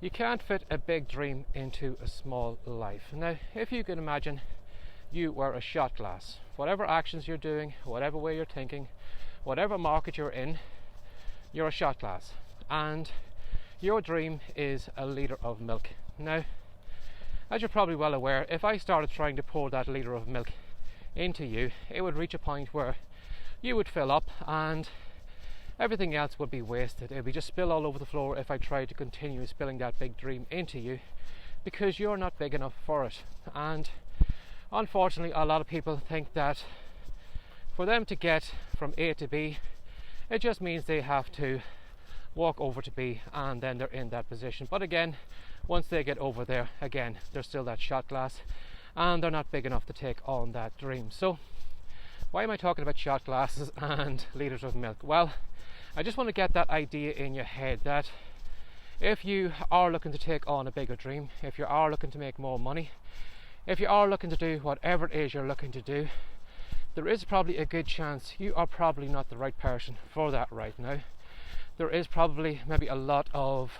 You can't fit a big dream into a small life. Now, if you can imagine you were a shot glass, whatever actions you're doing, whatever way you're thinking, whatever market you're in, you're a shot glass, and your dream is a litre of milk. Now, as you're probably well aware, if I started trying to pour that litre of milk into you, it would reach a point where you would fill up and everything else would be wasted. It would be just spill all over the floor if I tried to continue spilling that big dream into you, because you're not big enough for it. And unfortunately, a lot of people think that for them to get from A to B, it just means they have to walk over to B and then they're in that position. But again, once they get over there, again, they're still that shot glass and they're not big enough to take on that dream. So why am I talking about shot glasses and litres of milk? Well, I just want to get that idea in your head that if you are looking to take on a bigger dream, if you are looking to make more money, if you are looking to do whatever it is you're looking to do, there is probably a good chance you are probably not the right person for that right now. There is probably maybe a lot of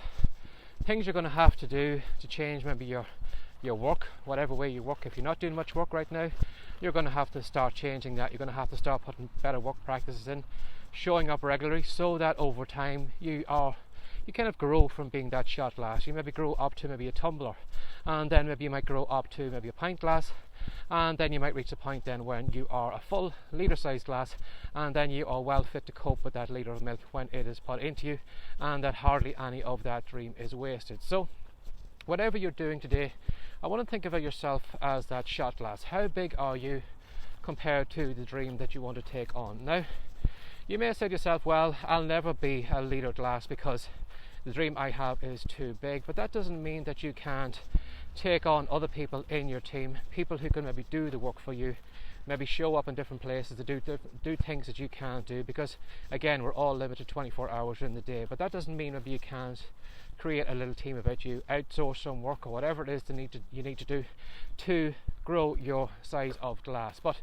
things you're going to have to do to change maybe your work, whatever way you work. If you're not doing much work right now, you're going to have to start changing that. You're going to have to start putting better work practices in, showing up regularly, so that over time you kind of grow from being that shot glass. You maybe grow up to maybe a tumbler, and then maybe you might grow up to maybe a pint glass, and then you might reach a point then when you are a full litre size glass, and then you are well fit to cope with that litre of milk when it is put into you, and that hardly any of that dream is wasted. So whatever you're doing today, I want to think about yourself as that shot glass. How big are you compared to the dream that you want to take on? Now, you may say to yourself, well, I'll never be a litre glass because the dream I have is too big. But that doesn't mean that you can't take on other people in your team, people who can maybe do the work for you, maybe show up in different places to do things that you can't do, because again, we're all limited 24 hours in the day. But that doesn't mean maybe you can't create a little team about you, outsource some work or whatever it is you need to do to grow your size of glass. But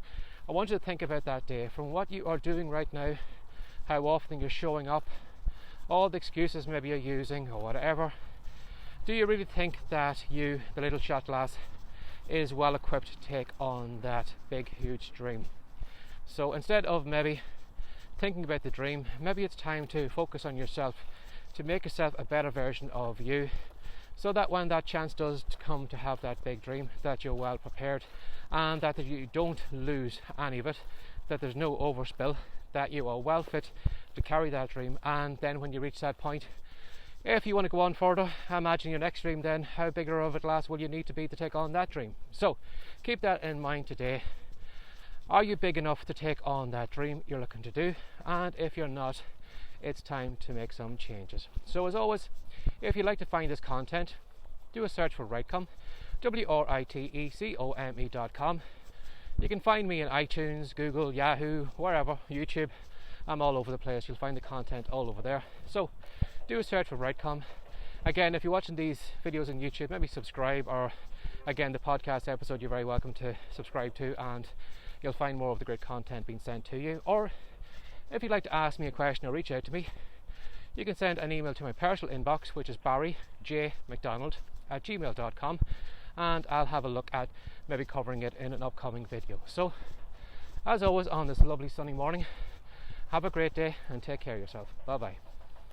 I want you to think about that day, from what you are doing right now, how often you're showing up, all the excuses maybe you're using or whatever. Do you really think that you, the little shot glass, is well equipped to take on that big huge dream? So instead of maybe thinking about the dream, maybe it's time to focus on yourself, to make yourself a better version of you, so that when that chance does come to have that big dream, that you're well prepared, and that you don't lose any of it, that there's no overspill, that you are well fit to carry that dream. And then when you reach that point, if you want to go on further, imagine your next dream, then how bigger of a glass will you need to be to take on that dream? So keep that in mind today. Are you big enough to take on that dream you're looking to do? And if you're not, it's time to make some changes. So as always, if you'd like to find this content, do a search for WriteCome, WriteCome.com. You can find me in iTunes, Google, Yahoo, wherever, YouTube. I'm all over the place. You'll find the content all over there. So do a search for WriteCome. Again, if you're watching these videos on YouTube, maybe subscribe, or again, the podcast episode you're very welcome to subscribe to, and you'll find more of the great content being sent to you. Or if you'd like to ask me a question or reach out to me, you can send an email to my personal inbox, which is barryjmcdonald@gmail.com, and I'll have a look at maybe covering it in an upcoming video. So as always, on this lovely sunny morning, have a great day and take care of yourself. Bye bye.